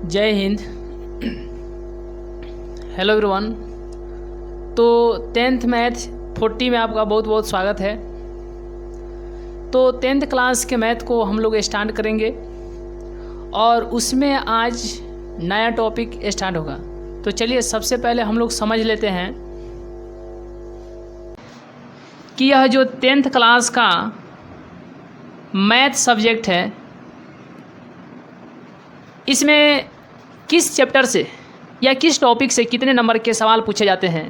जय Hind. Hello everyone. तो 10th math 40 में आपका बहुत बहुत स्वागत है। तो 10th क्लास के मैथ को हम लोग स्टार्ट करेंगे और उसमें आज नया टॉपिक स्टार्ट होगा। तो चलिए सबसे पहले हम लोग समझ लेते हैं कि यह जो 10th क्लास का मैथ सब्जेक्ट है, इसमें किस चैप्टर से या किस टॉपिक से कितने नंबर के सवाल पूछे जाते हैं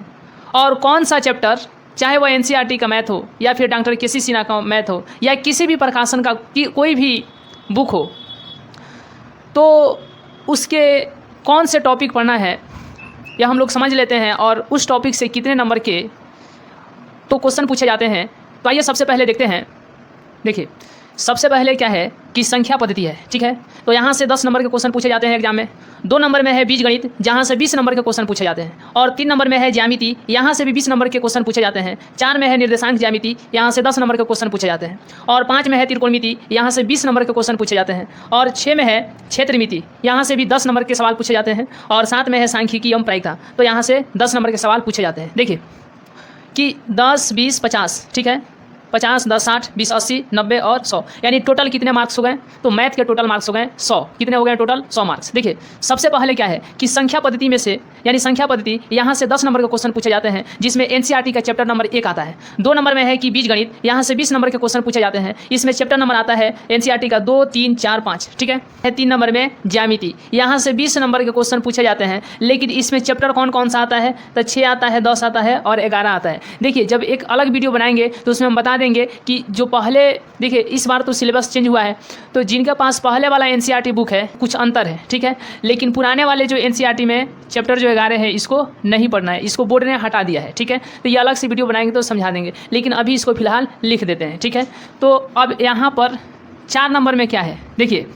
और कौन सा चैप्टर, चाहे वह एनसीईआरटी का मैथ हो या फिर डॉक्टर केसी सिन्हा का मैथ हो या किसी भी प्रकाशन का कोई भी बुक हो, तो उसके कौन से टॉपिक पढ़ना है यह हम लोग समझ लेते हैं और उस टॉपिक से कितने नंबर के तो क्वेश्चन पूछे जाते हैं। तो आइए सबसे पहले देखते हैं। देखिए सबसे पहले क्या है कि संख्या पद्धति है, ठीक है। तो यहाँ से 10 नंबर के क्वेश्चन पूछे जाते हैं एग्जाम में। 2 नंबर में है बीजगणित, जहाँ से 20 नंबर के क्वेश्चन पूछे जाते हैं। और 3 नंबर में है ज्यामिति, यहाँ से भी 20 नंबर के क्वेश्चन पूछे जाते हैं। 4 में है निर्देशांक ज्यामिति, यहाँ से 10 नंबर के क्वेश्चन पूछे जाते हैं। और 5 में है त्रिकोणमिति, यहाँ से 20 नंबर के क्वेश्चन पूछे जाते हैं। और 6 में है क्षेत्रमिति, यहाँ से भी 10 नंबर के सवाल पूछे जाते हैं। और 7 में है सांख्यिकी एवं प्रायिकता, तो यहाँ से 10 नंबर के सवाल पूछे जाते हैं। देखिए कि 10, 20, 50, ठीक है। 50, 10, 60, 20, 80, 90 और 100, यानी टोटल कितने मार्क्स हो गए? तो मैथ के टोटल मार्क्स हो गए 100। कितने हो गए टोटल? 100 मार्क्स। देखिए सबसे पहले क्या है कि संख्या पद्धति में से, यानी संख्या पद्धति, यहाँ से 10 नंबर के क्वेश्चन पूछे जाते हैं, जिसमें एनसीईआरटी का चैप्टर नंबर 1 आता है। 2 नंबर में है कि बीजगणित, यहाँ से 20 नंबर के क्वेश्चन पूछे जाते हैं, इसमें चैप्टर नंबर आता है एनसीईआरटी का 2, 3, 4, 5, ठीक है। 3 नंबर में ज्यामिति, यहाँ से 20 नंबर के क्वेश्चन पूछे जाते हैं, लेकिन इसमें चैप्टर कौन कौन सा आता है? तो 6 आता है, 10 आता है और 11 आता है। देखिए जब एक अलग वीडियो बनाएंगे तो उसमें हम बता देंगे कि जो पहले, देखिए इस बार तो सिलेबस चेंज हुआ है, तो जिनके पास पहले वाला एनसीईआरटी बुक है कुछ अंतर है, ठीक है। लेकिन पुराने वाले जो एनसीईआरटी में चैप्टर जो 11 है इसको नहीं पढ़ना है, इसको बोर्ड ने हटा दिया है, ठीक है। तो ये अलग से वीडियो बनाएंगे तो समझा देंगे, लेकिन अभी इसको फिलहाल लिख देते हैं, ठीक है। तो अब यहाँ पर 4 नंबर में क्या है? देखिए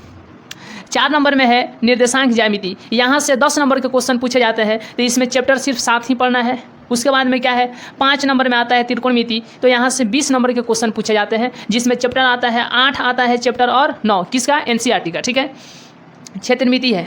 4 नंबर में है निर्देशांक ज्यामिति, यहाँ से 10 नंबर के क्वेश्चन पूछे जाते हैं, तो इसमें चैप्टर सिर्फ 7 ही पढ़ना है। उसके बाद में क्या है, 5 नंबर में आता है त्रिकोणमिति, तो यहाँ से 20 नंबर के क्वेश्चन पूछे जाते हैं, जिसमें चैप्टर आता है 8 आता है चैप्टर और 9 किसका? एनसीईआरटी का, ठीक है। क्षेत्रमिति है,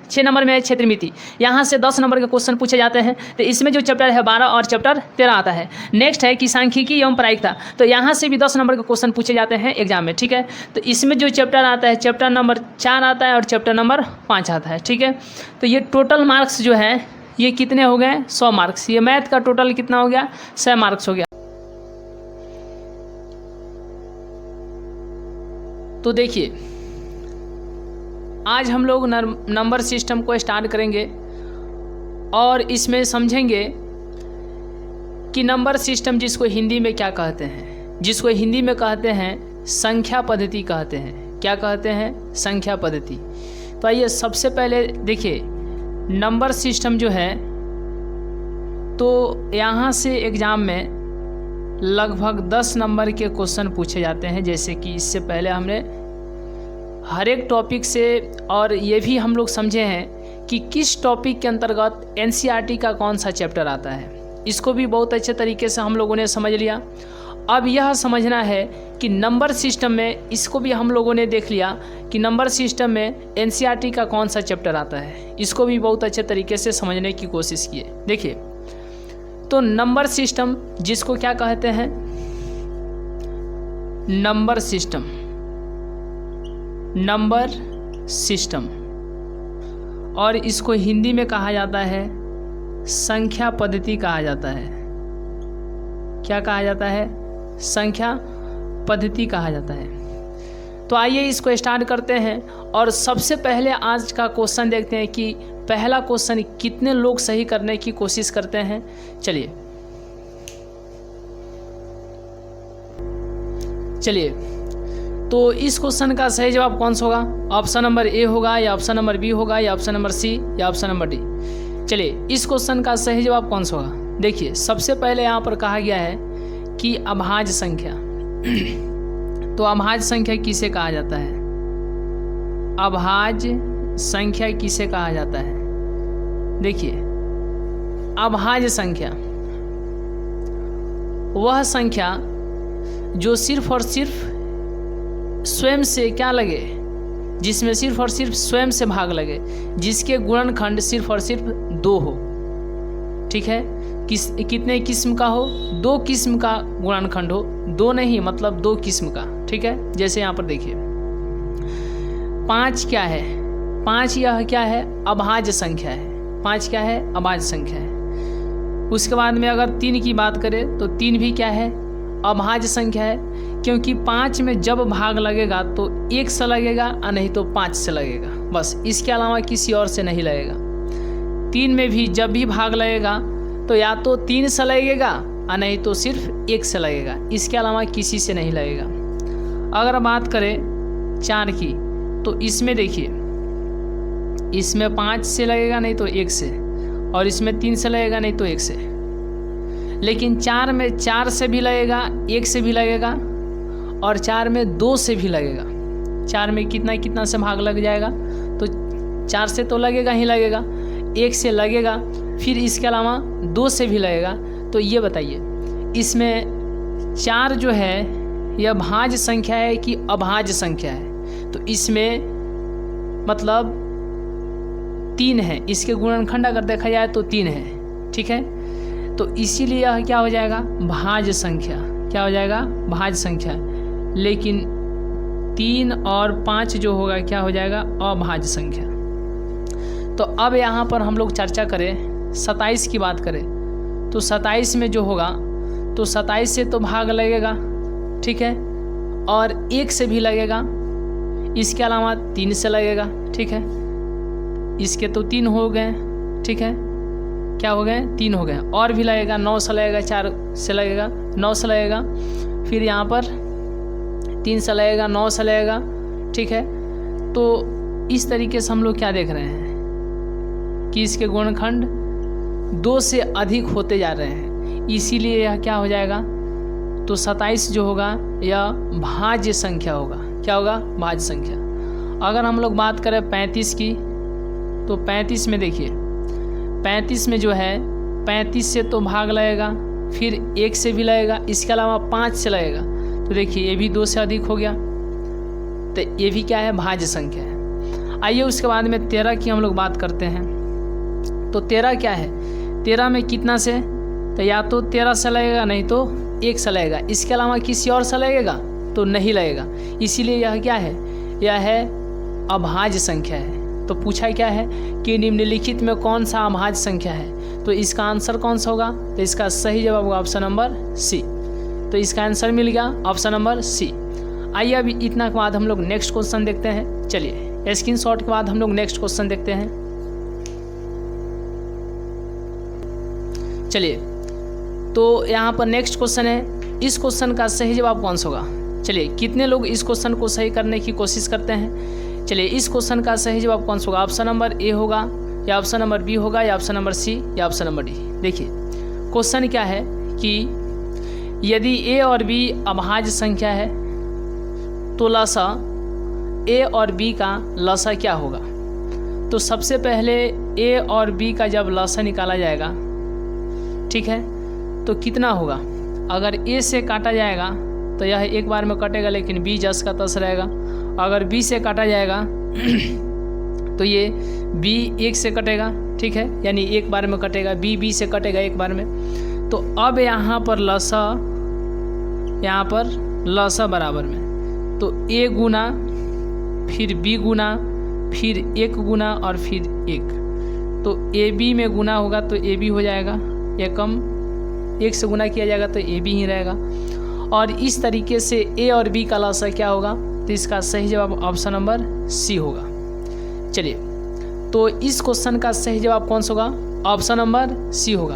6 नंबर में है क्षेत्रमिति, यहाँ से 10 नंबर के क्वेश्चन पूछे जाते हैं, तो इसमें जो चैप्टर है 12 और चैप्टर 13 आता है। नेक्स्ट है कि सांख्यिकी एवं प्रायिकता, तो यहाँ से भी 10 नंबर के क्वेश्चन पूछे जाते हैं एग्जाम में, ठीक है। तो इसमें जो चैप्टर आता है चैप्टर नंबर 4 आता है और चैप्टर नंबर 5 आता है, ठीक है। तो ये टोटल मार्क्स जो है ये कितने हो गए? 100 मार्क्स। ये मैथ का टोटल कितना हो गया? 100 मार्क्स हो गया। तो देखिए आज हम लोग नंबर सिस्टम को स्टार्ट करेंगे और इसमें समझेंगे कि नंबर सिस्टम जिसको हिंदी में क्या कहते हैं। जिसको हिंदी में कहते हैं संख्या पद्धति कहते हैं। क्या कहते हैं? संख्या पद्धति। तो आइए सबसे पहले देखिए नंबर सिस्टम जो है, तो यहाँ से एग्ज़ाम में लगभग 10 नंबर के क्वेश्चन पूछे जाते हैं। जैसे कि इससे पहले हमने हर एक टॉपिक से, और ये भी हम लोग समझे हैं कि किस टॉपिक के अंतर्गत एनसीईआरटी का कौन सा चैप्टर आता है, इसको भी बहुत अच्छे तरीके से हम लोगों ने समझ लिया। अब यह समझना है कि नंबर सिस्टम में, इसको भी हम लोगों ने देख लिया कि नंबर सिस्टम में एनसीईआरटी का कौन सा चैप्टर आता है, इसको भी बहुत अच्छे तरीके से समझने की कोशिश किए। देखिए तो नंबर सिस्टम जिसको क्या कहते हैं? नंबर सिस्टम, नंबर सिस्टम, और इसको हिंदी में कहा जाता है संख्या पद्धति कहा जाता है। क्या कहा जाता है? संख्या पद्धति कहा जाता है। तो आइए इसको स्टार्ट करते हैं और सबसे पहले आज का क्वेश्चन देखते हैं कि पहला क्वेश्चन कितने लोग सही करने की कोशिश करते हैं। चलिए तो इस क्वेश्चन का सही जवाब कौन सा होगा? ऑप्शन नंबर ए होगा या ऑप्शन नंबर बी होगा या ऑप्शन नंबर सी या ऑप्शन नंबर डी? चलिए इस क्वेश्चन का सही जवाब कौन सा होगा? देखिए सबसे पहले यहाँ पर कहा गया है कि अभाज्य संख्या। तो अभाज्य संख्या किसे कहा जाता है? अभाज्य संख्या किसे कहा जाता है? देखिए अभाज्य संख्या वह संख्या जो सिर्फ और सिर्फ स्वयं से क्या लगे, जिसमें सिर्फ और सिर्फ स्वयं से भाग लगे, जिसके गुणनखंड सिर्फ और सिर्फ 2 हो। ठीक है, कितने किस्म का हो? 2 किस्म का गुणनखंड हो, 2 नहीं मतलब 2 किस्म का। ठीक है, जैसे यहाँ पर देखिए 5 क्या है? 5 यह क्या है? अभाज्य संख्या है। 5 क्या है? अभाज्य संख्या है। उसके बाद में अगर 3 की बात करें तो 3 भी क्या है? अभाज्य संख्या है, क्योंकि 5 में जब भाग लगेगा तो 1 से लगेगा और नहीं तो 5 से लगेगा, बस इसके अलावा किसी और से नहीं लगेगा। 3 में भी जब भी भाग लगेगा तो या तो 3 से लगेगा और नहीं तो सिर्फ 1 से लगेगा, इसके अलावा किसी से नहीं लगेगा। अगर बात करें 4 की तो इसमें देखिए, इसमें 5 से लगेगा नहीं तो 1 से, और इसमें 3 से लगेगा नहीं तो 1 से। लेकिन 4 में 4 से भी लगेगा, 1 से भी लगेगा, और 4 में 2 से भी लगेगा। 4 में कितना से भाग लग जाएगा? तो 4 से तो लगेगा ही लगेगा, 1 से लगेगा, फिर इसके अलावा 2 से भी लगेगा। तो ये बताइए इसमें 4 जो है यह भाज्य संख्या है कि अभाज्य संख्या है? तो इसमें मतलब 3 है, इसके गुणनखंड अगर देखा जाए तो 3 है। ठीक है, तो इसीलिए यह क्या हो जाएगा? भाज्य संख्या। क्या हो जाएगा? भाज्य संख्या। लेकिन 3 और 5 जो होगा क्या हो जाएगा? अभाज्य संख्या। तो अब यहाँ पर हम लोग चर्चा करें 27 की बात करें तो 27 में जो होगा तो 27 से तो भाग लगेगा, ठीक है, और 1 से भी लगेगा, इसके अलावा 3 से लगेगा। ठीक है, इसके तो 3 हो गए। ठीक है, क्या हो गए? 3 हो गए, और भी लगेगा, 9 से लगेगा, 4 से लगेगा, 9 से लगेगा, फिर यहाँ पर 3 से लगेगा, 9 से लगेगा। ठीक है, तो इस तरीके से हम लोग क्या देख रहे हैं कि इसके गुणनखंड 2 से अधिक होते जा रहे हैं, इसीलिए यह क्या हो जाएगा? तो 27 जो होगा यह भाज्य संख्या होगा। क्या होगा? भाज्य संख्या। अगर हम लोग बात करें 35 की तो 35 में देखिए, 35 में जो है 35 से तो भाग लगेगा, फिर 1 से भी लगेगा, इसके अलावा 5 से लगेगा। तो देखिए ये भी 2 से अधिक हो गया, तो ये भी क्या है? भाज्य संख्या है। आइए उसके बाद में 13 की हम लोग बात करते हैं। तो 13 क्या है? 13 में कितना से? तो या तो 13 से लगेगा नहीं तो 1 से लगेगा, इसके अलावा किसी और से लगेगा तो नहीं लगेगा, इसीलिए यह क्या है? यह है अभाज्य संख्या है। तो पूछा क्या है कि निम्नलिखित में कौन सा अभाज्य संख्या है? तो इसका आंसर कौन सा होगा? तो इसका सही जवाब होगा ऑप्शन नंबर सी। तो इसका आंसर मिल गया ऑप्शन नंबर सी। आइए अभी इतना के बाद हम लोग नेक्स्ट क्वेश्चन देखते हैं। चलिए स्क्रीनशॉट के बाद हम लोग नेक्स्ट क्वेश्चन देखते हैं। चलिए तो यहाँ पर नेक्स्ट क्वेश्चन है, इस क्वेश्चन का सही जवाब कौन सा होगा? चलिए कितने लोग इस क्वेश्चन को सही करने की कोशिश करते हैं? चलिए इस क्वेश्चन का सही जवाब कौन सा होगा? ऑप्शन नंबर ए होगा, या ऑप्शन नंबर बी होगा, या ऑप्शन नंबर सी, या ऑप्शन नंबर डी। देखिए क्वेश्चन क्या है कि यदि ए और बी अभाज्य संख्या है तो लसा ए और बी का लसा क्या होगा? तो सबसे पहले ए और बी का जब लसा निकाला जाएगा, ठीक है, तो कितना होगा? अगर ए से काटा जाएगा तो यह एक बार में कटेगा, लेकिन बी जस का तस रहेगा। अगर बी से काटा जाएगा तो ये बी 1 से कटेगा, ठीक है, यानी एक बार में कटेगा, बी से कटेगा एक बार में। तो अब यहाँ पर लसा बराबर में तो ए गुना फिर बी गुना फिर 1 गुना और फिर 1, तो ए बी में गुना होगा तो ए बी हो जाएगा, या कम 1 से गुना किया जाएगा तो ए बी ही रहेगा। और इस तरीके से ए और बी का लसा क्या होगा? तो इसका सही जवाब ऑप्शन नंबर सी होगा। चलिए तो इस क्वेश्चन का सही जवाब कौन सा होगा? ऑप्शन नंबर सी होगा।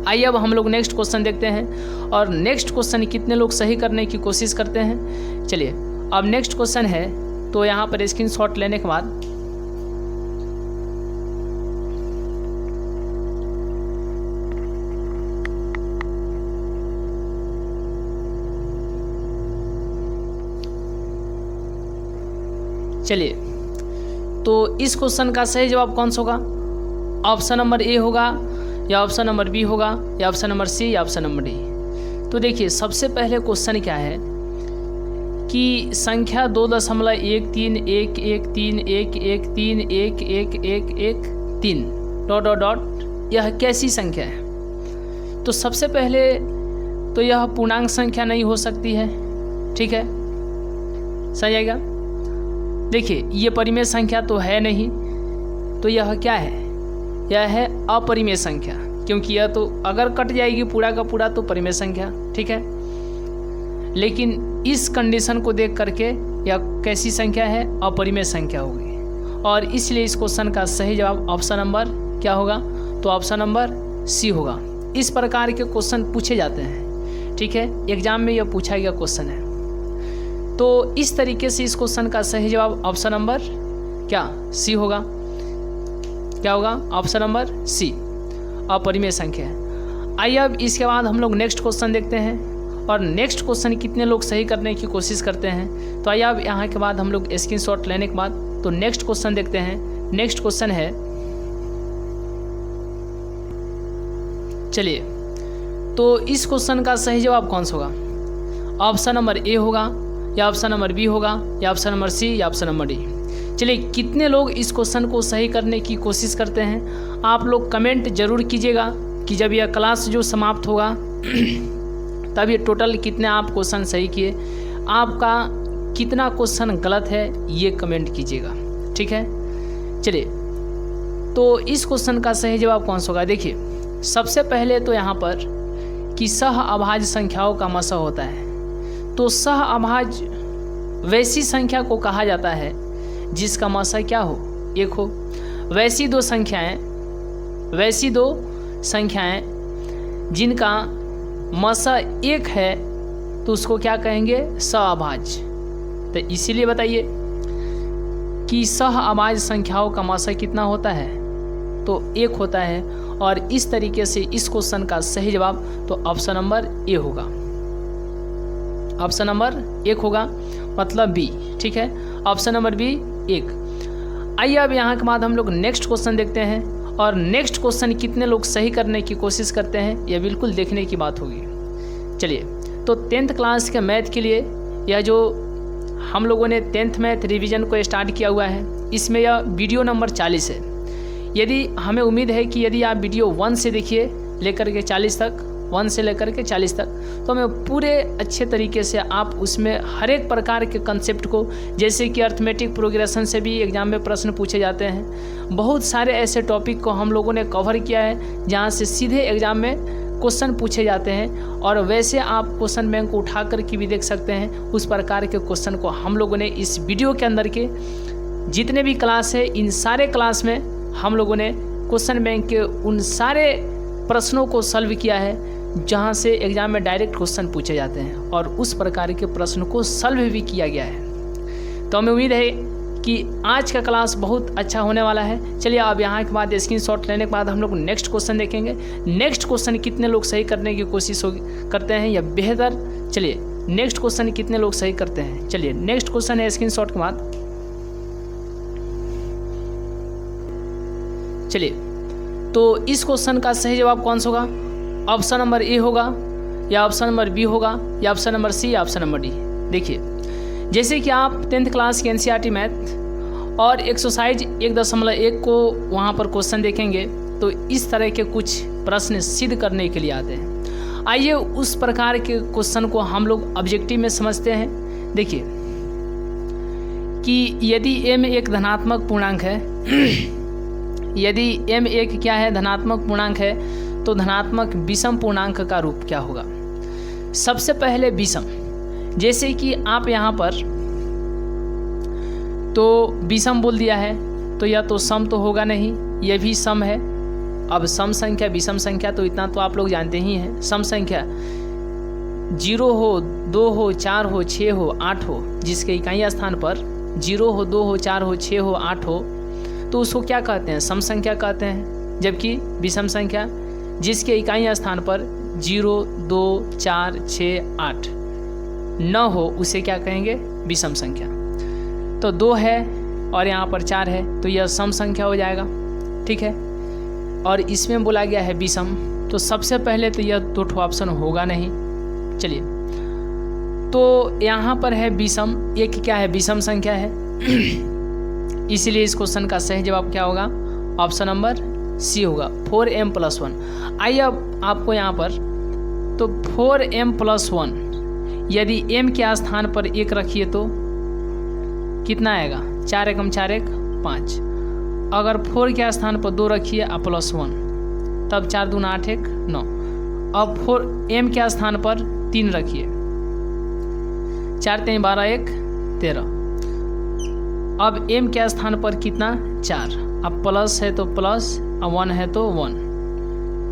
आइए अब हम लोग नेक्स्ट क्वेश्चन देखते हैं, और नेक्स्ट क्वेश्चन कितने लोग सही करने की कोशिश करते हैं। चलिए अब नेक्स्ट क्वेश्चन है, तो यहाँ पर स्क्रीनशॉट लेने के बाद चलिए तो इस क्वेश्चन का सही जवाब कौन सा होगा? ऑप्शन नंबर ए होगा, या ऑप्शन नंबर बी होगा, या ऑप्शन नंबर सी, या ऑप्शन नंबर डी। तो देखिए सबसे पहले क्वेश्चन क्या है कि संख्या 2.131113111311113 डॉट डॉट डॉट यह कैसी संख्या है? तो सबसे पहले तो यह पूर्णांक संख्या नहीं हो सकती है, ठीक है, सही आएगा। देखिए ये परिमेय संख्या तो है नहीं, तो यह क्या है? यह है अपरिमेय संख्या, क्योंकि यह तो अगर कट जाएगी पूरा का पूरा तो परिमेय संख्या, ठीक है। लेकिन इस कंडीशन को देख करके यह कैसी संख्या है? अपरिमेय संख्या होगी, और इसलिए इस क्वेश्चन का सही जवाब ऑप्शन नंबर क्या होगा? तो ऑप्शन नंबर सी होगा। इस प्रकार के क्वेश्चन पूछे जाते हैं, ठीक है, एग्जाम में यह पूछा गया क्वेश्चन है। तो इस तरीके से इस क्वेश्चन का सही जवाब ऑप्शन नंबर क्या? सी होगा। क्या होगा? ऑप्शन नंबर सी, अपरिमेय संख्या है। आइए अब इसके बाद हम लोग नेक्स्ट क्वेश्चन देखते हैं, और नेक्स्ट क्वेश्चन कितने लोग सही करने की कोशिश करते हैं। तो आइए अब यहाँ के बाद हम लोग स्क्रीनशॉट लेने के बाद तो नेक्स्ट क्वेश्चन देखते हैं। नेक्स्ट क्वेश्चन है, चलिए, तो इस क्वेश्चन का सही जवाब कौन सा होगा? ऑप्शन नंबर ए होगा, या ऑप्शन नंबर बी होगा, या ऑप्शन नंबर सी, या ऑप्शन नंबर डी। चलिए कितने लोग इस क्वेश्चन को सही करने की कोशिश करते हैं? आप लोग कमेंट जरूर कीजिएगा कि जब यह क्लास जो समाप्त होगा तब ये टोटल कितने आप क्वेश्चन सही किए, आपका कितना क्वेश्चन गलत है ये कमेंट कीजिएगा, ठीक है। चलिए तो इस क्वेश्चन का सही जवाब कौन सा होगा? देखिए सबसे पहले तो यहाँ पर कि सह अभाज्य संख्याओं का मसा होता है। तो सह अभाज्य वैसी संख्या को कहा जाता है जिसका मसा क्या हो? एक हो। वैसी दो संख्याएं जिनका मसा एक है तो उसको क्या कहेंगे? सहअभाज्य। तो इसीलिए बताइए कि सहअभाज्य संख्याओं का मसा कितना होता है? तो एक होता है। और इस तरीके से इस क्वेश्चन का सही जवाब तो ऑप्शन नंबर ए होगा। ऑप्शन नंबर एक होगा, मतलब बी, ठीक है। ऑप्शन नंबर बी एक। आइए अब यहाँ के बाद हम लोग नेक्स्ट क्वेश्चन देखते हैं, और नेक्स्ट क्वेश्चन कितने लोग सही करने की कोशिश करते हैं यह बिल्कुल देखने की बात होगी। चलिए तो 10th क्लास के मैथ के लिए यह जो हम लोगों ने 10th मैथ रिवीजन को स्टार्ट किया हुआ है, इसमें यह वीडियो नंबर 40 है। यदि हमें उम्मीद है कि यदि आप वीडियो 1 से देखिए लेकर के 40 तक, 1 से लेकर के 40 तक, तो हमें पूरे अच्छे तरीके से आप उसमें हर एक प्रकार के कंसेप्ट को, जैसे कि अर्थमेटिक प्रोग्रेशन से भी एग्जाम में प्रश्न पूछे जाते हैं। बहुत सारे ऐसे टॉपिक को हम लोगों ने कवर किया है जहाँ से सीधे एग्जाम में क्वेश्चन पूछे जाते हैं, और वैसे आप क्वेश्चन बैंक को उठा कर के भी देख सकते हैं। उस प्रकार के क्वेश्चन को हम लोगों ने इस वीडियो के अंदर के जितने भी क्लास है, इन सारे क्लास में हम लोगों ने क्वेश्चन बैंक के उन सारे प्रश्नों को सॉल्व किया है जहां से एग्जाम में डायरेक्ट क्वेश्चन पूछे जाते हैं, और उस प्रकार के प्रश्न को सॉल्व भी किया गया है। तो हमें उम्मीद है कि आज का क्लास बहुत अच्छा होने वाला है। चलिए अब यहाँ के बाद स्क्रीनशॉट लेने के बाद हम लोग नेक्स्ट क्वेश्चन देखेंगे। नेक्स्ट क्वेश्चन कितने लोग सही करने की कोशिश करते हैं या बेहतर, चलिए नेक्स्ट क्वेश्चन कितने लोग सही करते हैं। चलिए नेक्स्ट क्वेश्चन है स्क्रीनशॉट के बाद। चलिए तो इस क्वेश्चन का सही जवाब कौन सा होगा? ऑप्शन नंबर ए होगा, या ऑप्शन नंबर बी होगा, या ऑप्शन नंबर सी, या ऑप्शन नंबर डी। देखिए जैसे कि आप 10th क्लास के एनसीईआरटी मैथ और एक्सरसाइज 1.1 को वहाँ पर क्वेश्चन देखेंगे, तो इस तरह के कुछ प्रश्न सिद्ध करने के लिए आते हैं। आइए उस प्रकार के क्वेश्चन को हम लोग ऑब्जेक्टिव में समझते हैं। देखिए कि यदि m एक धनात्मक पूर्णांक है यदि m एक क्या है? धनात्मक पूर्णांक है, तो धनात्मक विषम पूर्णांक का रूप क्या होगा? सबसे पहले विषम, जैसे कि आप यहाँ पर तो विषम बोल दिया है, तो यह तो सम तो होगा नहीं, यह भी सम है। अब सम संख्या विषम संख्या तो इतना तो आप लोग जानते ही हैं। सम संख्या 0 हो, 2 हो, 4 हो, 6 हो, 8 हो, जिसके इकाई स्थान पर 0 हो, 2 हो, 4 हो, 6 हो, 8 हो, तो उसको क्या कहते हैं? सम संख्या कहते हैं। जबकि विषम संख्या जिसके इकाई स्थान पर 0, 2, 4, 6, 8 न हो, उसे क्या कहेंगे? विषम संख्या। तो 2 है और यहाँ पर 4 है, तो यह सम संख्या हो जाएगा, ठीक है। और इसमें बोला गया है विषम, तो सबसे पहले तो यह 2 ऑप्शन होगा नहीं। चलिए तो यहाँ पर है विषम, एक क्या है विषम संख्या है, इसलिए इस क्वेश्चन का सही जवाब क्या होगा, ऑप्शन नंबर सी होगा 4m+1। आइए अब आपको यहाँ पर तो 4m+1 यदि m के स्थान पर 1 रखिए तो कितना आएगा, 4 एकम 4 1 5। अगर 4 के स्थान पर 2 रखिए +1 तब 4 दूना 8 1 9। अब 4m के स्थान पर 3 रखिए, 4 3 12 1 13। अब m के स्थान पर कितना 4, अब प्लस है तो प्लस, अब 1 है तो 1,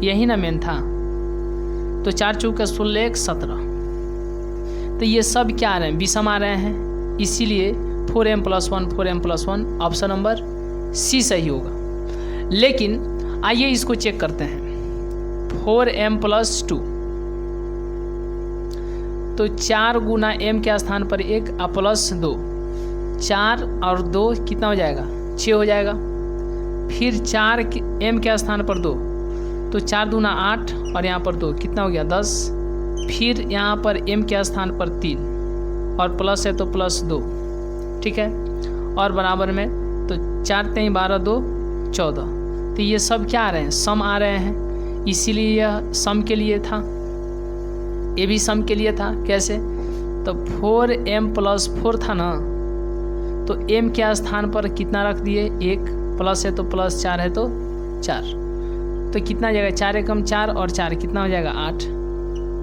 यही ना मेन था। तो 4 चौके 16 1 17। तो ये सब क्या आ रहे हैं, विषम आ रहे हैं, इसीलिए 4m+1 ऑप्शन नंबर सी सही होगा। लेकिन आइए इसको चेक करते हैं, 4m+2 तो 4 गुना m के स्थान पर 1 +2, 4 और 2 कितना हो जाएगा 6 हो जाएगा। फिर 4 m के स्थान पर 2 तो 4 दूना 8 और यहाँ पर 2 कितना हो गया 10। फिर यहाँ पर m के स्थान पर 3 और प्लस है तो +2, ठीक है, और बराबर में तो 4 3 12 2 14। तो ये सब क्या आ रहे हैं, सम आ रहे हैं, इसीलिए यह सम के लिए था, ये भी सम के लिए था। कैसे, तो 4m+4 था ना, तो m के स्थान पर कितना रख दिए 1, प्लस है तो प्लस, 4 है तो 4, तो कितना हो जाएगा 4 एकम 4 और 4 कितना हो जाएगा 8।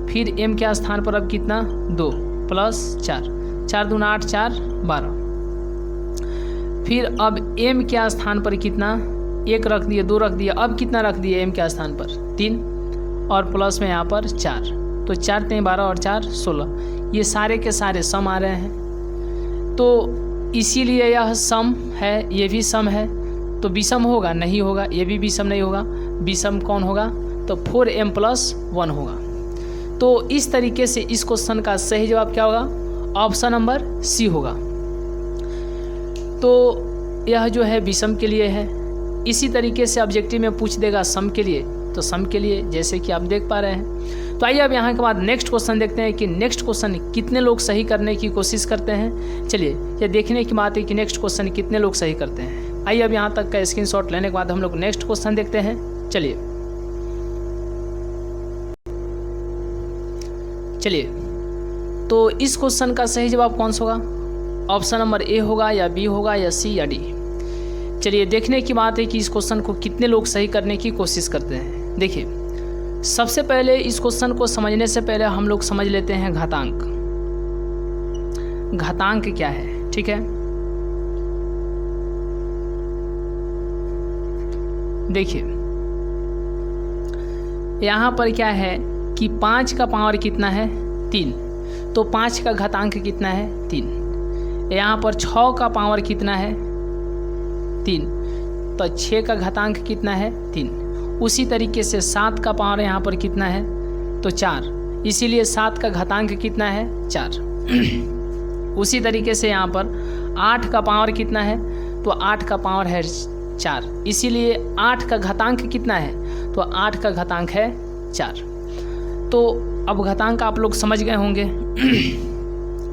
फिर m के स्थान पर अब कितना 2 प्लस 4, 4 दूना 8 4 12। फिर अब m के स्थान पर कितना 1 रख दिए, 2 रख दिए, अब कितना रख दिए m के स्थान पर 3 और प्लस में यहाँ पर 4, तो 4 3 12 और 4 16। ये सारे के सारे सम आ रहे हैं, तो इसीलिए यह सम है, ये भी सम है, तो विषम होगा नहीं होगा, ये भी विषम नहीं होगा, विषम कौन होगा, तो 4m+1 होगा। तो इस तरीके से इस क्वेश्चन का सही जवाब क्या होगा, ऑप्शन नंबर सी होगा। तो यह जो है विषम के लिए है। इसी तरीके से ऑब्जेक्टिव में पूछ देगा सम के लिए, तो सम के लिए जैसे कि आप देख पा रहे हैं। तो आइए अब यहाँ के बाद नेक्स्ट क्वेश्चन देखते हैं कि नेक्स्ट क्वेश्चन कितने लोग सही करने की कोशिश करते हैं। चलिए ये देखने की बात है कि नेक्स्ट क्वेश्चन कितने लोग सही करते हैं। आइए अब यहाँ तक का स्क्रीनशॉट लेने के बाद हम लोग नेक्स्ट क्वेश्चन देखते हैं। चलिए तो इस क्वेश्चन का सही जवाब कौन सा होगा, ऑप्शन नंबर ए होगा या बी होगा या सी या डी। चलिए देखने की बात है कि इस क्वेश्चन को कितने लोग सही करने की कोशिश करते हैं। देखिए सबसे पहले इस क्वेश्चन को समझने से पहले हम लोग समझ लेते हैं घातांक। घातांक क्या है, ठीक है। देखिए यहाँ पर क्या है कि 5 का पावर कितना है 3, तो 5 का घातांक कितना है 3। यहाँ पर 6 का पावर कितना है 3, तो 6 का घातांक कितना है 3। उसी तरीके से 7 का पावर यहाँ पर कितना है तो 4, इसीलिए 7 का घातांक कितना है 4। उसी तरीके से यहाँ पर 8 का पावर कितना है तो 8 का पावर है 4, इसीलिए 8 का घातांक कितना है तो 8 का घातांक है 4। तो अब घातांक आप लोग समझ गए होंगे।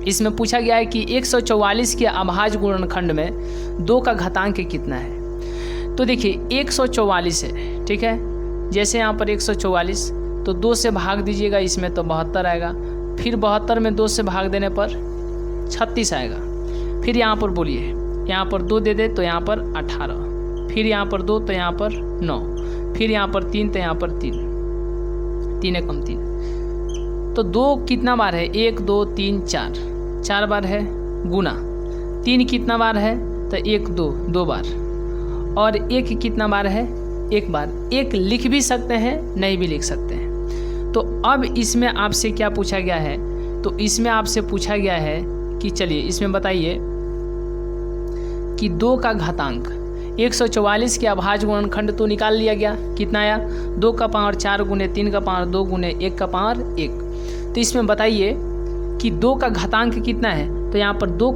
इसमें पूछा गया है कि 144 के अभाज्य गुणनखंड में 2 का घातांक कितना है। तो देखिए 144 है, ठीक है। जैसे यहाँ पर 144 तो 2 से भाग दीजिएगा, इसमें तो 72 आएगा। फिर 72 में 2 से भाग देने पर 36 आएगा। फिर यहाँ पर बोलिए, यहाँ पर 2 दे दे तो यहाँ पर 18, फिर यहाँ पर 2 तो यहाँ पर 9, फिर यहाँ पर 3 तो यहाँ पर 3, 3 एकम 3। तो 2 कितना बार है 1 2 3 4, 4 बार है गुना। 3 कितना बार है तो 1 2 2 बार, और 1 कितना बार है 1 बार। 1 लिख भी सकते हैं, नहीं भी लिख सकते हैं। तो अब इसमें आपसे क्या पूछा गया है, तो इसमें आपसे पूछा गया है कि चलिए इसमें बताइए कि 2 का घातांक 144 के अभाज्य गुणनखंड तो निकाल लिया गया, कितना आया 2 का पावर 4 गुने 3 का पावर 2 गुने 1 का पावर 1। तो इसमें बताइए कि 2 का घातांक कितना है, तो यहाँ पर 2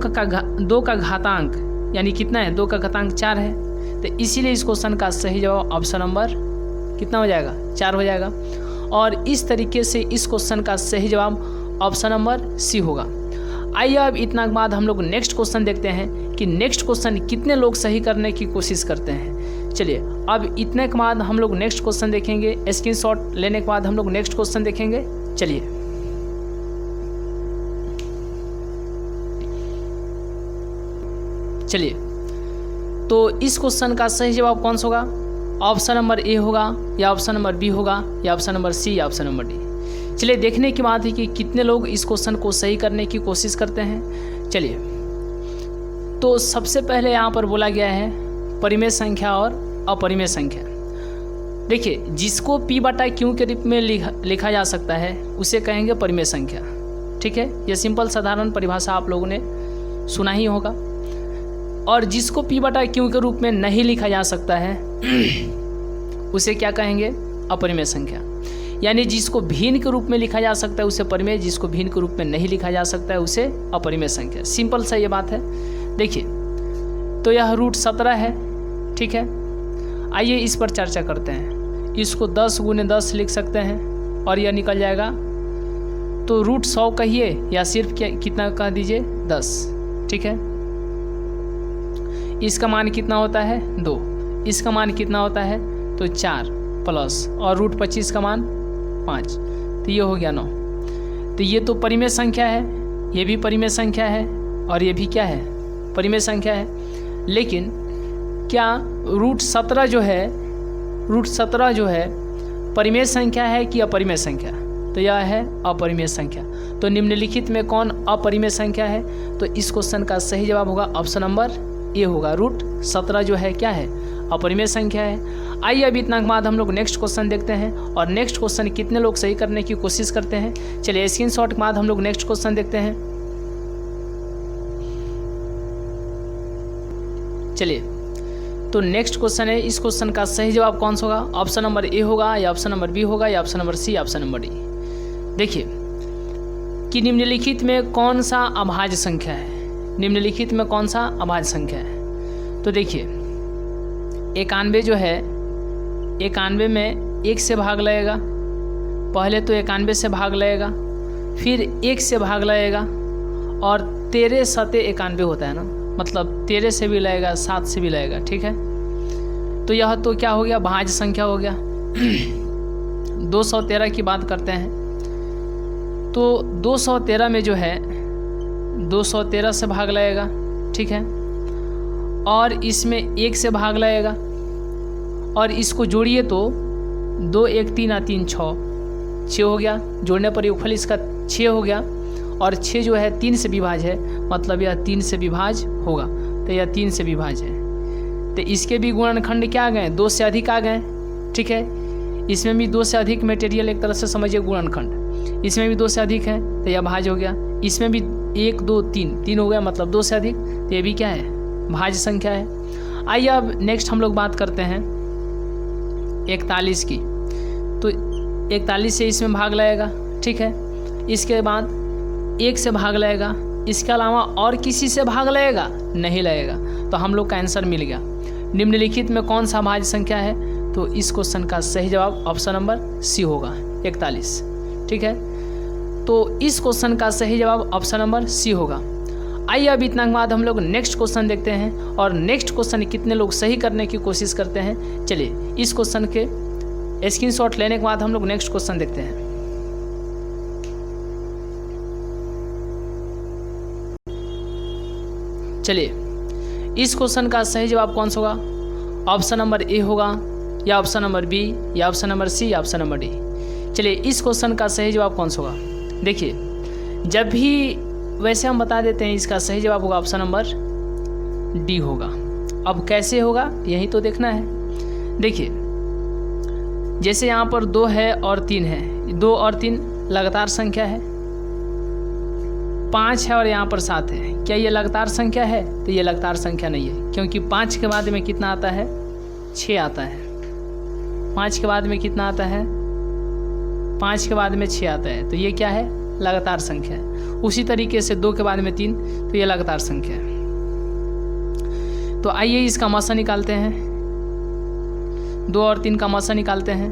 का घातांक यानी कितना है 2 का घातांक 4 है। तो इसीलिए इस क्वेश्चन का सही जवाब ऑप्शन नंबर कितना हो जाएगा 4 हो जाएगा। और इस तरीके से इस क्वेश्चन का सही जवाब ऑप्शन नंबर सी होगा। आइए अब इतना के बाद हम लोग नेक्स्ट क्वेश्चन देखते हैं कि नेक्स्ट क्वेश्चन कितने लोग सही करने की कोशिश करते हैं। चलिए अब इतने के बाद हम लोग नेक्स्ट क्वेश्चन देखेंगे, स्क्रीनशॉट लेने के बाद हम लोग नेक्स्ट क्वेश्चन देखेंगे। चलिए तो इस क्वेश्चन का सही जवाब कौन सा होगा? ऑप्शन नंबर ए होगा या ऑप्शन नंबर बी होगा या ऑप्शन नंबर सी या ऑप्शन नंबर डी। चलिए देखने की बात है कि कितने लोग इस क्वेश्चन को सही करने की कोशिश करते हैं। चलिए तो सबसे पहले यहाँ पर बोला गया है परिमेय संख्या और अपरिमेय संख्या। देखिए जिसको p बटा q के रूप में लिखा जा सकता है उसे कहेंगे परिमेय संख्या। ठीक है, यह सिंपल साधारण परिभाषा आप लोगों ने सुना ही होगा। और जिसको p बटा q के रूप में नहीं लिखा जा सकता है उसे क्या कहेंगे? अपरिमेय संख्या। यानी जिसको भिन्न के रूप में लिखा जा सकता है उसे परिमेय, जिसको भिन्न के रूप में नहीं लिखा जा सकता है उसे अपरिमेय संख्या। सिंपल सा ये बात है। देखिए तो यह √17 है। ठीक है, आइए इस पर चर्चा करते हैं। इसको 10 × 10 लिख सकते हैं और यह निकल जाएगा। तो √100 कहिए या सिर्फ क्या कितना कह दीजिए 10। ठीक है, इसका मान कितना होता है 2, इसका मान कितना होता है तो 4 प्लस और √25 का मान 5, तो ये हो गया 9। तो ये तो परिमेय संख्या है, ये भी परिमेय संख्या है और ये भी क्या है? परिमेय संख्या है। लेकिन क्या √17 जो है परिमेय संख्या है कि अपरिमेय संख्या? तो यह है अपरिमेय संख्या। तो निम्नलिखित में कौन अपरिमेय संख्या है? तो इस क्वेश्चन का सही जवाब होगा ऑप्शन नंबर ए होगा। √17 जो है क्या है? अपरिमेय संख्या है। आइए अभी इतना के बाद हम लोग नेक्स्ट क्वेश्चन देखते हैं और नेक्स्ट क्वेश्चन कितने लोग सही करने की कोशिश करते हैं। चलिए स्क्रीनशॉट के बाद हम लोग नेक्स्ट क्वेश्चन देखते हैं। चलिए तो नेक्स्ट क्वेश्चन है, इस क्वेश्चन का सही जवाब कौन सा होगा? ऑप्शन नंबर ए होगा या ऑप्शन नंबर बी होगा या ऑप्शन नंबर सी या ऑप्शन नंबर डी। देखिए कि निम्नलिखित में कौन सा अभाज्य संख्या है? निम्नलिखित में कौन सा अभाज्य संख्या है? तो देखिए 91 जो है 91 में 1 से भाग लगेगा। पहले तो 91 से भाग लगेगा, फिर 1 से भाग लगेगा और 13 सते 91 होता है ना, मतलब 13 से भी लगेगा 7 से भी लगेगा। ठीक है, तो यह तो क्या हो गया? भाज्य संख्या हो गया। 213 की बात करते हैं तो 213 में जो है 213 से भाग लगेगा। ठीक है, और इसमें 1 से भाग लगेगा और इसको जोड़िए तो 2 1 3 3 6 हो गया। जोड़ने पर योगफल इसका 6 हो गया और 6 जो है 3 से विभाज्य है, मतलब यह 3 से विभाज्य होगा। तो यह 3 से विभाज्य है। तो इसके भी गुणनखंड क्या आ गए? 2 से अधिक आ गए। ठीक है, इसमें भी 2 से अधिक मटेरियल, एक तरह से समझिए गुणनखंड। इसमें भी 2 से अधिक है तो यह भाज्य हो गया। इसमें भी 1 2 3 हो गया, मतलब 2 से अधिक, तो ये भी क्या है? भाज्य संख्या है। आइए अब नेक्स्ट हम लोग बात करते हैं 41 की। तो 41 से इसमें भाग लगेगा। ठीक है, इसके बाद 1 से भाग लगेगा, इसके अलावा और किसी से भाग लगेगा? नहीं लगेगा। तो हम लोग का आंसर मिल गया। निम्नलिखित में कौन सा भाज्य संख्या है? तो इस क्वेश्चन का सही जवाब ऑप्शन नंबर सी होगा 41। ठीक है, तो इस क्वेश्चन का सही जवाब ऑप्शन नंबर सी होगा। आइए अब इतना के बाद हम लोग नेक्स्ट क्वेश्चन देखते हैं और नेक्स्ट क्वेश्चन कितने लोग सही करने की कोशिश करते हैं। चलिए इस क्वेश्चन के स्क्रीनशॉट लेने के बाद हम लोग नेक्स्ट क्वेश्चन देखते हैं। चलिए इस क्वेश्चन का सही जवाब कौन सा होगा? ऑप्शन नंबर ए होगा या ऑप्शन नंबर बी या ऑप्शन नंबर सी या ऑप्शन नंबर डी। चलिए इस क्वेश्चन का सही जवाब कौन सा होगा? देखिए जब भी वैसे हम बता देते हैं इसका सही जवाब होगा ऑप्शन नंबर डी होगा। अब कैसे होगा यही तो देखना है। देखिए जैसे यहाँ पर 2 है और 3 है, 2 और 3 लगातार संख्या है, 5 है और यहाँ पर 7 है। क्या ये लगातार संख्या है? तो ये लगातार संख्या नहीं है, क्योंकि 5 के बाद में कितना आता है? 6 आता है। 5 के बाद में कितना आता है? 5 के बाद में 6 आता है। तो ये क्या है? लगातार संख्या है। उसी तरीके से 2 के बाद में 3, तो ये लगातार संख्या है। तो आइए इसका मासा निकालते हैं। 2 और 3 का मासा निकालते हैं।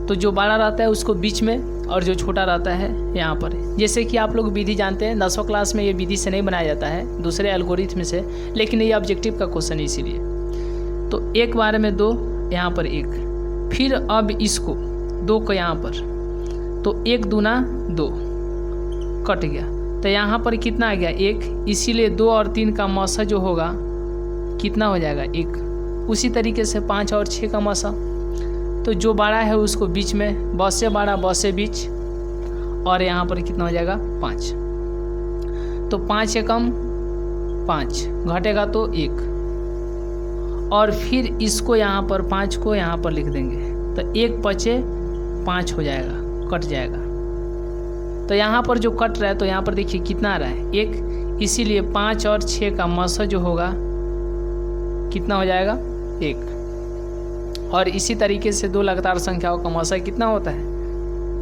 तो जो बड़ा रहता है उसको बीच में और जो छोटा रहता है यहाँ पर। जैसे कि आप लोग विधि जानते हैं, 10वीं क्लास में ये विधि से नहीं बनाया जाता है, दूसरे एल्गोरिथम से, लेकिन ये ऑब्जेक्टिव का क्वेश्चन है इसीलिए। तो 1 बार में 2, यहाँ पर 1, फिर अब इसको 2 को यहाँ पर, तो 1 दूना 2 कट गया, तो यहाँ पर कितना आ गया 1, इसीलिए 2 और 3 का मौसा जो होगा कितना हो जाएगा 1। उसी तरीके से 5 और 6 का मौसा, तो जो बड़ा है उसको बीच में, बस से बड़ा बस से बीच, और यहाँ पर कितना हो जाएगा 5। तो 5 एकम 5 घटेगा तो 1, और फिर इसको यहाँ पर 5 को यहाँ पर लिख देंगे, तो 1 पचे 5 हो जाएगा, कट जाएगा। तो यहाँ पर जो कट रहा है, तो यहाँ पर देखिए कितना आ रहा है 1, इसीलिए 5 और 6 का मौसा जो होगा कितना हो जाएगा 1। और इसी तरीके से 2 लगातार संख्याओं का मौसा कितना होता है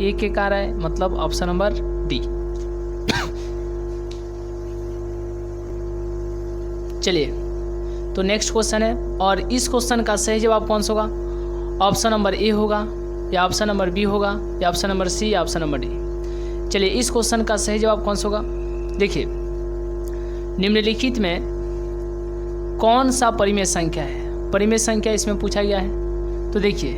1 1 आ रहा है, मतलब ऑप्शन नंबर डी। चलिए, तो नेक्स्ट क्वेश्चन है, और इस क्वेश्चन का सही जवाब कौन सा होगा? ऑप्शन नंबर ए होगा, या ऑप्शन नंबर बी होगा, या ऑप्शन नंबर सी, या ऑप्शन नंबर डी। चलिए, इस क्वेश्चन का सही जवाब कौन सा होगा? देखिए, निम्नलिखित में कौन सा परिमेय संख्या है? परिमेय संख्या इसमें पूछा गया है। तो देखिए,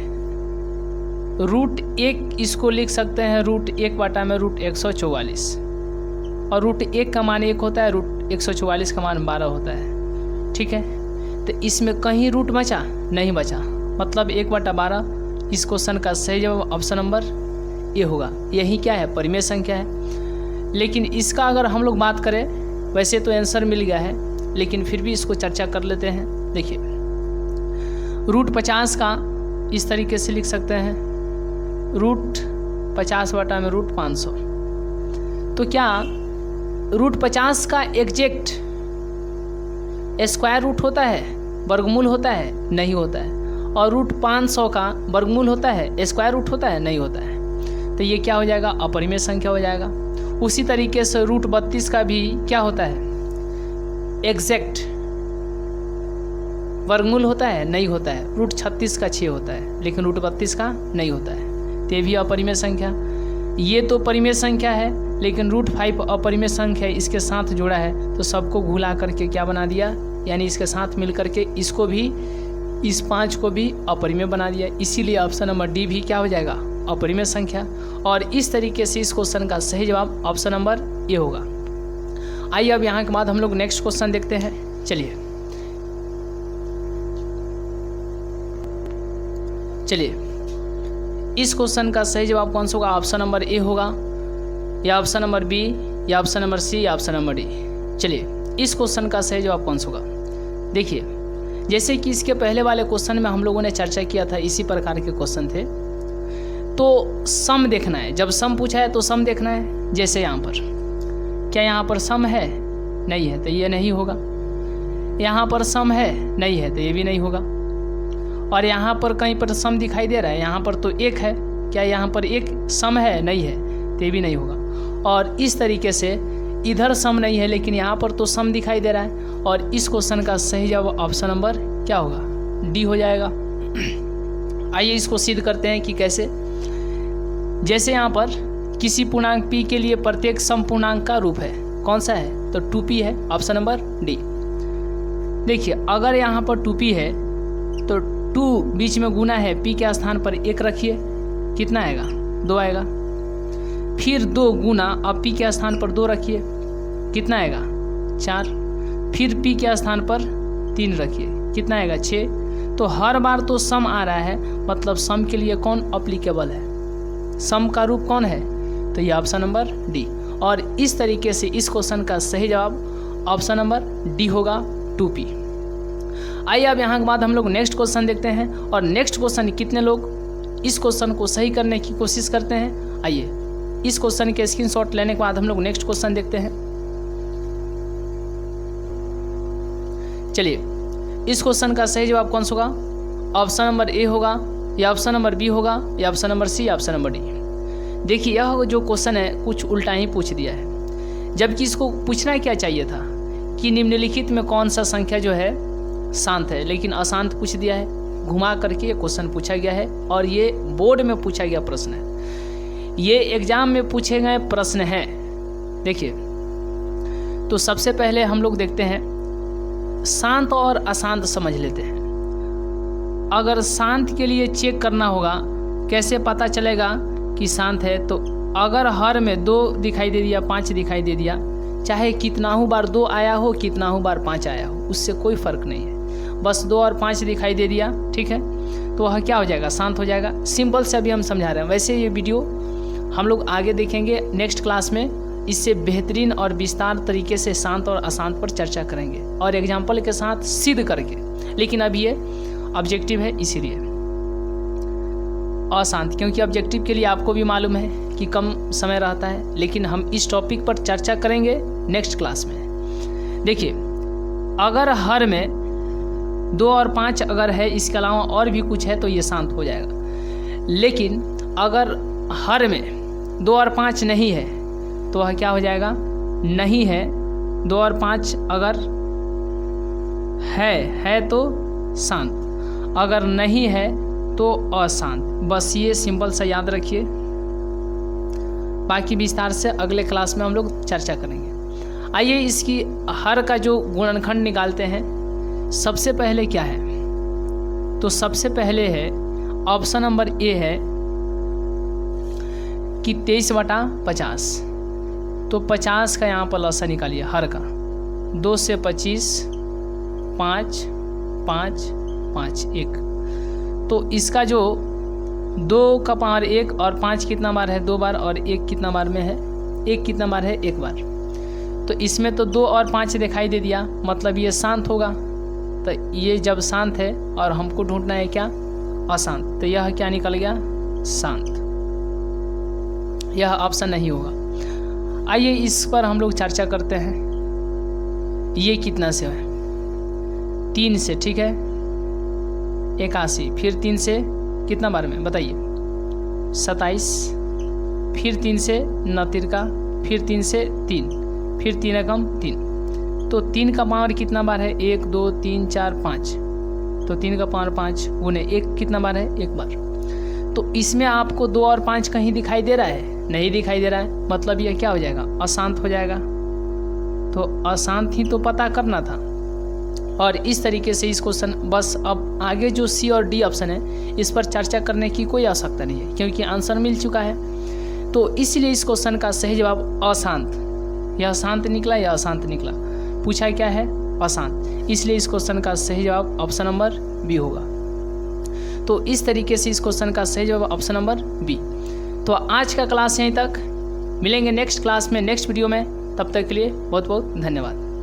√1 इसको लिख सकते हैं √1 बटा में √144, और √1 का मान 1 होता है, √144 का मान 12 होता है। ठीक है, तो इसमें कहीं रूट बचा नहीं बचा, मतलब 1 बटा 12। इस क्वेश्चन का सही जवाब ऑप्शन नंबर ए होगा। यही क्या है? परिमेय संख्या है। लेकिन इसका अगर हम लोग बात करें, वैसे तो आंसर मिल गया है, लेकिन फिर भी इसको चर्चा कर लेते हैं। देखिए, √50 का इस तरीके से लिख सकते हैं, √50 बटा में √500। तो क्या √50 का एग्जैक्ट स्क्वायर रूट होता है, वर्गमूल होता है? नहीं होता है। और √500 का वर्गमूल होता है, स्क्वायर रूट होता है? नहीं होता है। तो ये क्या हो जाएगा? अपरिमेय संख्या हो जाएगा। उसी तरीके से √32 का भी क्या होता है? एग्जैक्ट वर्गमूल होता है? नहीं होता है। √36 का 6 होता है, लेकिन √32 का नहीं होता है। तो ये भी अपरिमेय संख्या। ये तो परिमेय संख्या है, लेकिन √5 अपरिमेय संख्या इसके साथ जुड़ा है, तो सबको घुला करके क्या बना दिया, यानी इसके साथ मिल करके इसको भी, इस 5 को भी अपरिमेय बना दिया। इसीलिए ऑप्शन नंबर डी भी क्या हो जाएगा? अपरिमेय संख्या। और इस तरीके से इस क्वेश्चन का सही जवाब ऑप्शन नंबर ए होगा। आइए अब यहाँ के बाद हम लोग नेक्स्ट क्वेश्चन देखते हैं। चलिए इस क्वेश्चन का सही जवाब कौन सा होगा? ऑप्शन नंबर ए होगा, या ऑप्शन नंबर बी, या ऑप्शन नंबर सी, या ऑप्शन नंबर डी। चलिए, इस क्वेश्चन का सही जवाब कौन सा होगा? देखिए, जैसे कि इसके पहले वाले क्वेश्चन में हम लोगों ने चर्चा किया था, इसी प्रकार के क्वेश्चन थे। तो सम देखना है, जब सम पूछा है तो सम देखना है। जैसे यहाँ पर, क्या यहाँ पर सम है? नहीं है, तो ये नहीं होगा। यहाँ पर सम है? नहीं है, तो ये भी नहीं होगा। और यहाँ पर कहीं पर सम दिखाई दे रहा है, यहाँ पर तो 1 है, क्या यहाँ पर 1 सम है? नहीं है, तो ये भी नहीं होगा। और इस तरीके से इधर सम नहीं है, लेकिन यहाँ पर तो सम दिखाई दे रहा है। और इस क्वेश्चन का सही जवाब ऑप्शन नंबर क्या होगा? डी हो जाएगा। आइए इसको सिद्ध करते हैं कि कैसे। जैसे यहाँ पर किसी पूर्णांक p के लिए प्रत्येक सम पूर्णांक का रूप है, कौन सा है? तो 2p है, ऑप्शन नंबर डी। देखिए, अगर यहाँ पर 2p है तो 2 बीच में गुना है, p के स्थान पर 1 रखिए, कितना आएगा? 2 आएगा। फिर 2 गुना, अब p के स्थान पर 2 रखिए, कितना आएगा? 4। फिर p के स्थान पर 3 रखिए, कितना आएगा? 6। तो हर बार तो सम आ रहा है, मतलब सम के लिए कौन अप्लीकेबल है? सम का रूप कौन है? तो ये ऑप्शन नंबर डी। और इस तरीके से इस क्वेश्चन का सही जवाब ऑप्शन नंबर डी होगा, 2p। आइए अब यहाँ के बाद हम लोग नेक्स्ट क्वेश्चन देखते हैं। और नेक्स्ट क्वेश्चन कितने लोग इस क्वेश्चन को सही करने की कोशिश करते हैं? आइए इस क्वेश्चन के स्क्रीनशॉट लेने के बाद हम लोग नेक्स्ट क्वेश्चन देखते हैं। चलिए, इस क्वेश्चन का सही जवाब कौन सा होगा? ऑप्शन नंबर ए होगा, या ऑप्शन नंबर बी होगा, या ऑप्शन नंबर सी, या ऑप्शन नंबर डी। देखिए, यह जो क्वेश्चन है कुछ उल्टा ही पूछ दिया है, जबकि इसको पूछना क्या चाहिए था कि निम्नलिखित में कौन सा संख्या जो है शांत है, लेकिन अशांत पूछ दिया है। घुमा करके ये क्वेश्चन पूछा गया है, और ये बोर्ड में पूछा गया प्रश्न है। ये एग्जाम में पूछे गए प्रश्न हैं। देखिए, तो सबसे पहले हम लोग देखते हैं शांत और अशांत समझ लेते हैं। अगर शांत के लिए चेक करना होगा, कैसे पता चलेगा कि शांत है? तो अगर हर में 2 दिखाई दे दिया, 5 दिखाई दे दिया, चाहे कितना ही बार 2 आया हो, कितना ही बार 5 आया हो, उससे कोई फ़र्क नहीं है। बस 2 और 5 दिखाई दे दिया, ठीक है, तो वह क्या हो जाएगा? शांत हो जाएगा। सिंपल से अभी हम समझा रहे हैं। वैसे ये वीडियो हम लोग आगे देखेंगे नेक्स्ट क्लास में, इससे बेहतरीन और विस्तार तरीके से शांत और अशांत पर चर्चा करेंगे और एग्जाम्पल के साथ सिद्ध करके। लेकिन अब ये ऑब्जेक्टिव है, इसीलिए अशांत, क्योंकि ऑब्जेक्टिव के लिए आपको भी मालूम है कि कम समय रहता है। लेकिन हम इस टॉपिक पर चर्चा करेंगे नेक्स्ट क्लास में। देखिए, अगर हर में 2 और 5 अगर है, इसके अलावा और भी कुछ है, तो ये शांत हो जाएगा। लेकिन अगर हर में 2 और 5 नहीं है, तो वह क्या हो जाएगा? नहीं है। 2 और 5 अगर है तो शांत, अगर नहीं है तो अशांत। बस ये सिंपल सा याद रखिए, बाकी विस्तार से अगले क्लास में हम लोग चर्चा करेंगे। आइए इसकी हर का जो गुणनखंड निकालते हैं। सबसे पहले क्या है? तो सबसे पहले है ऑप्शन नंबर ए है कि 23/50। तो 50 का यहाँ पर लसा निकालिए हर का। 2 से 25, 5, 5, 5, 1। तो इसका जो 2 का पावर 1 और 5 कितना बार है? 2 बार। और 1 कितना बार में है? 1 कितना बार है? 1 बार। तो इसमें तो 2 और 5 दिखाई दे दिया, मतलब ये शांत होगा। तो ये जब शांत है और हमको ढूंढना है क्या? अशांत। तो यह क्या निकल गया? शांत। यह ऑप्शन नहीं होगा। आइए इस पर हम लोग चर्चा करते हैं। ये कितना से है? 3 से, ठीक है, 81। फिर 3 से कितना बार में बताइए? 27। फिर 3 से 29 का, फिर 3 से 3, फिर 3 एकम 3। तो 3 का पावर कितना बार है? 1, 2, 3, 4, 5। तो 3 का पावर 5 गुने 1 कितना बार है? 1 बार। तो इसमें आपको 2 और 5 कहीं दिखाई दे रहा है? नहीं दिखाई दे रहा है, मतलब यह क्या हो जाएगा? अशांत हो जाएगा। तो अशांत ही तो पता करना था। और इस तरीके से इस क्वेश्चन, बस अब आगे जो सी और डी ऑप्शन है, इस पर चर्चा करने की कोई आवश्यकता नहीं है, क्योंकि आंसर मिल चुका है। तो इसलिए इस क्वेश्चन का सही जवाब अशांत। यह शांत निकला या अशांत निकला? पूछा क्या है? अशांत। इसलिए इस क्वेश्चन का सही जवाब ऑप्शन नंबर बी होगा। तो इस तरीके से इस क्वेश्चन का सही जवाब ऑप्शन नंबर बी। तो आज का क्लास यहीं तक, मिलेंगे नेक्स्ट क्लास में, नेक्स्ट वीडियो में। तब तक के लिए बहुत बहुत धन्यवाद।